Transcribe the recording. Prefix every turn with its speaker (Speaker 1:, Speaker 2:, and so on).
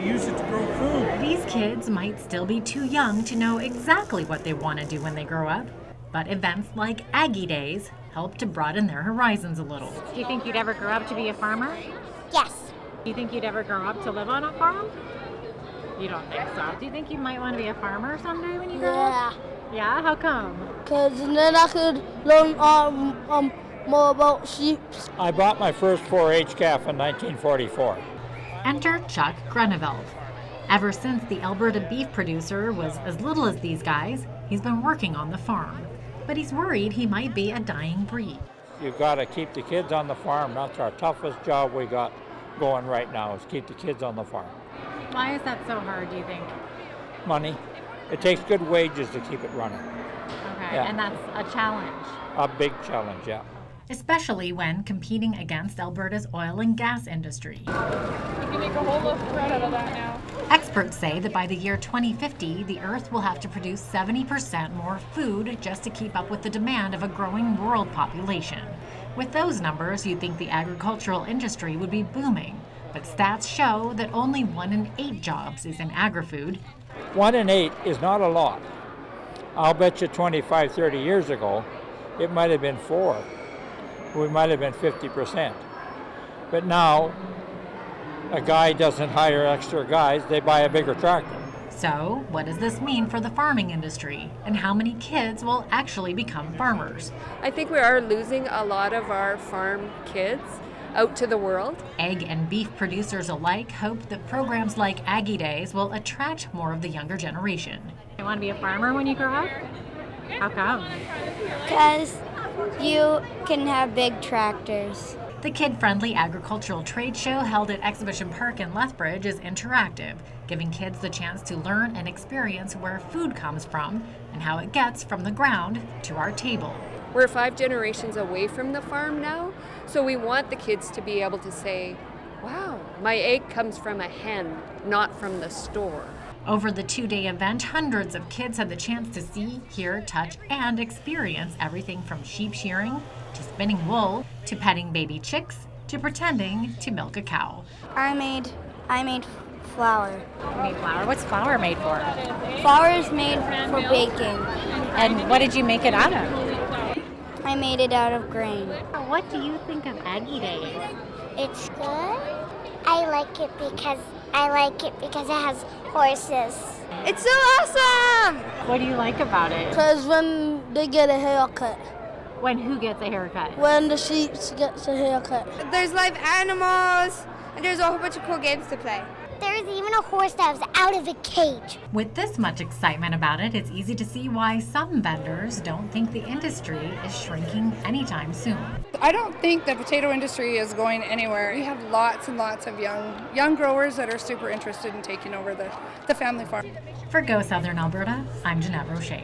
Speaker 1: use it to grow food.
Speaker 2: These kids might still be too young to know exactly what they want to do when they grow up, but events like Aggie Days help to broaden their horizons a little.
Speaker 3: Do you think you'd ever grow up to be a farmer?
Speaker 4: Yes.
Speaker 3: Do you think you'd ever grow up to live on a farm? You don't think so. Do you think you might want to be a farmer someday when you grow up? Yeah, how come?
Speaker 5: Because then I could learn more about sheep.
Speaker 1: I bought my first 4-H calf in 1944.
Speaker 2: Enter Chuck Greneveld. Ever since the Alberta beef producer was as little as these guys, he's been working on the farm. But he's worried he might be a dying breed.
Speaker 1: You've got to keep the kids on the farm. That's our toughest job we got going right now, is keep the kids on the farm.
Speaker 3: Why is that so hard, do you think?
Speaker 1: Money. It takes good wages to keep it running.
Speaker 3: Okay,
Speaker 1: Yeah.
Speaker 3: and that's a challenge.
Speaker 1: A big challenge, yeah.
Speaker 2: Especially when competing against Alberta's oil and gas industry.
Speaker 6: You can make a whole loaf of bread out of that now.
Speaker 2: Experts say that by the year 2050, the Earth will have to produce 70% more food just to keep up with the demand of a growing world population. With those numbers, you'd think the agricultural industry would be booming. But stats show that only 1 in 8 jobs is in agri-food.
Speaker 1: 1 in 8 is not a lot. I'll bet you 25, 30 years ago, it might have been 4. We might have been 50%. But now, a guy doesn't hire extra guys, they buy a bigger tractor.
Speaker 2: So, what does this mean for the farming industry? And how many kids will actually become farmers?
Speaker 7: I think we are losing a lot of our farm kids out to the world.
Speaker 2: Egg and beef producers alike hope that programs like Aggie Days will attract more of the younger generation.
Speaker 3: You want to be a farmer when you grow up? How come?
Speaker 4: Because you can have big tractors.
Speaker 2: The kid-friendly agricultural trade show held at Exhibition Park in Lethbridge is interactive, giving kids the chance to learn and experience where food comes from and how it gets from the ground to our table.
Speaker 7: We're 5 generations away from the farm now, so we want the kids to be able to say, wow, my egg comes from a hen, not from the store.
Speaker 2: Over the 2-day event, hundreds of kids had the chance to see, hear, touch, and experience everything from sheep shearing to spinning wool to petting baby chicks to pretending to milk a cow.
Speaker 4: I made flour.
Speaker 3: You made flour. What's flour made for?
Speaker 4: Flour is made for baking.
Speaker 3: And what did you make it out of?
Speaker 4: I made it out of grain.
Speaker 3: What do you think of Aggie Days?
Speaker 4: It's good. I like it because it has horses. It's so awesome!
Speaker 3: What do you like about it?
Speaker 5: Because when they get a haircut,
Speaker 3: When who gets a haircut?
Speaker 5: when the sheep gets a haircut.
Speaker 8: There's live animals, and there's a whole bunch of cool games to play.
Speaker 4: There's even a horse that was out of a cage.
Speaker 2: With this much excitement about it, it's easy to see why some vendors don't think the industry is shrinking anytime soon.
Speaker 6: I don't think the potato industry is going anywhere. We have lots and lots of young growers that are super interested in taking over the family farm.
Speaker 2: For Go Southern Alberta, I'm Jeanette Rocher.